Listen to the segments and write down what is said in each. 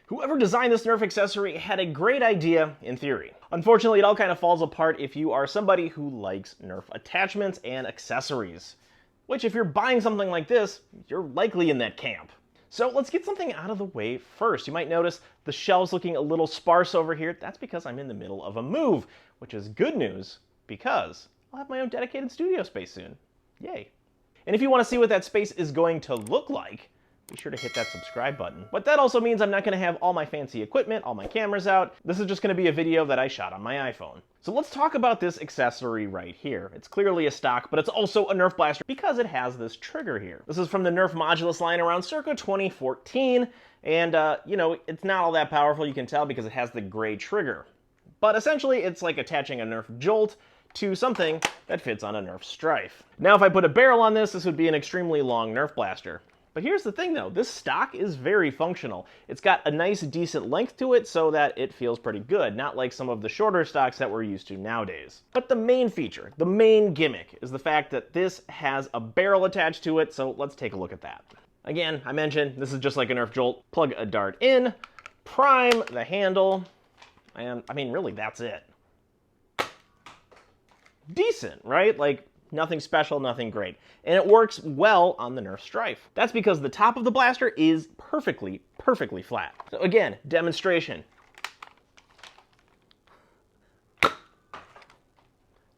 Whoever designed this Nerf accessory had a great idea in theory. Unfortunately, it all kind of falls apart if you are somebody who likes Nerf attachments and accessories. Which, if you're buying something like this, you're likely in that camp. So let's get something out of the way first. You might notice the shelves looking a little sparse over here. That's because I'm in the middle of a move, which is good news because I'll have my own dedicated studio space soon. Yay. And if you want to see what that space is going to look like, be sure to hit that subscribe button. But that also means I'm not going to have all my fancy equipment, all my cameras out. This is just going to be a video that I shot on my iPhone. So let's talk about this accessory right here. It's clearly a stock, but it's also a Nerf blaster because it has this trigger here. This is from the Nerf Modulus line around circa 2014, and you know, it's not all that powerful, you can tell, because it has the gray trigger. But essentially, it's like attaching a Nerf Jolt to something that fits on a Nerf Strife. Now, if I put a barrel on this, this would be an extremely long Nerf blaster. But here's the thing though, this stock is very functional. It's got a nice decent length to it so that it feels pretty good, not like some of the shorter stocks that we're used to nowadays. But the main feature, the main gimmick, is the fact that this has a barrel attached to it, so let's take a look at that. Again, I mentioned this is just like a Nerf Jolt. Plug a dart in, prime the handle, and I mean really that's it. Decent, right? Like, nothing special, nothing great. And it works well on the Nerf Strife. That's because the top of the blaster is perfectly flat. So again, demonstration.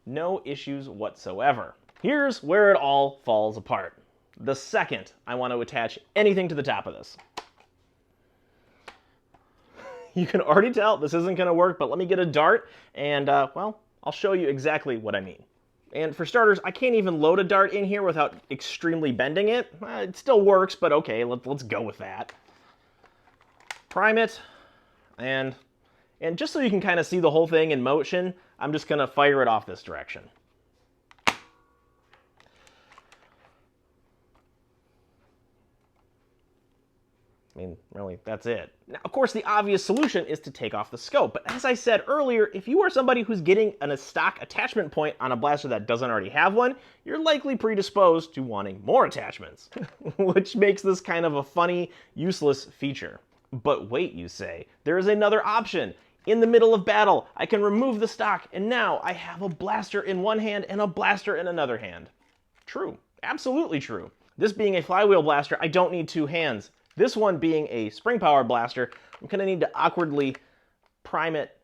No issues whatsoever. Here's where it all falls apart. The second I want to attach anything to the top of this. You can already tell this isn't going to work, but let me get a dart and, well, I'll show you exactly what I mean. And for starters, I can't even load a dart in here without extremely bending it. It still works, but okay, let's go with that. Prime it, and just so you can kind of see the whole thing in motion, I'm just going to fire it off this direction. I mean, really, that's it. Now, of course, the obvious solution is to take off the scope. But as I said earlier, if you are somebody who's getting a stock attachment point on a blaster that doesn't already have one, you're likely predisposed to wanting more attachments, which makes this kind of a funny, useless feature. But wait, you say, there is another option. In the middle of battle, I can remove the stock, and now I have a blaster in one hand and a blaster in another hand. True. Absolutely true. This being a flywheel blaster, I don't need two hands. This one being a spring-powered blaster, I'm going to need to awkwardly prime it.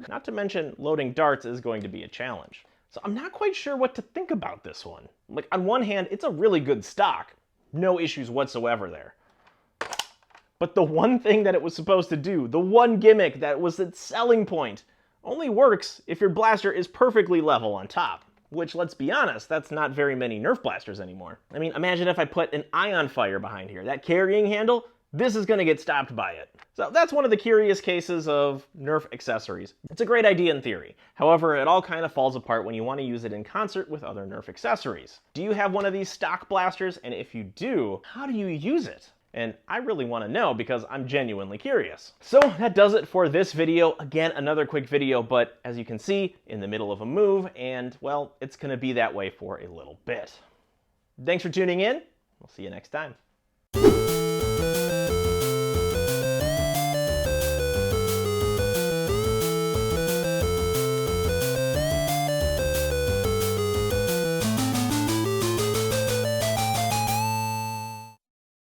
Not to mention, loading darts is going to be a challenge. So I'm not quite sure what to think about this one. Like, on one hand, it's a really good stock. No issues whatsoever there. But the one thing that it was supposed to do, the one gimmick that was its selling point, only works if your blaster is perfectly level on top. Which, let's be honest, that's not very many Nerf blasters anymore. I mean, imagine if I put an ion fire behind here. That carrying handle, this is going to get stopped by it. So that's one of the curious cases of Nerf accessories. It's a great idea in theory. However, it all kind of falls apart when you want to use it in concert with other Nerf accessories. Do you have one of these stock blasters? And if you do, how do you use it? And I really want to know because I'm genuinely curious. So that does it for this video. Again, another quick video, but as you can see, in the middle of a move, and well, it's going to be that way for a little bit. Thanks for tuning in. We'll see you next time.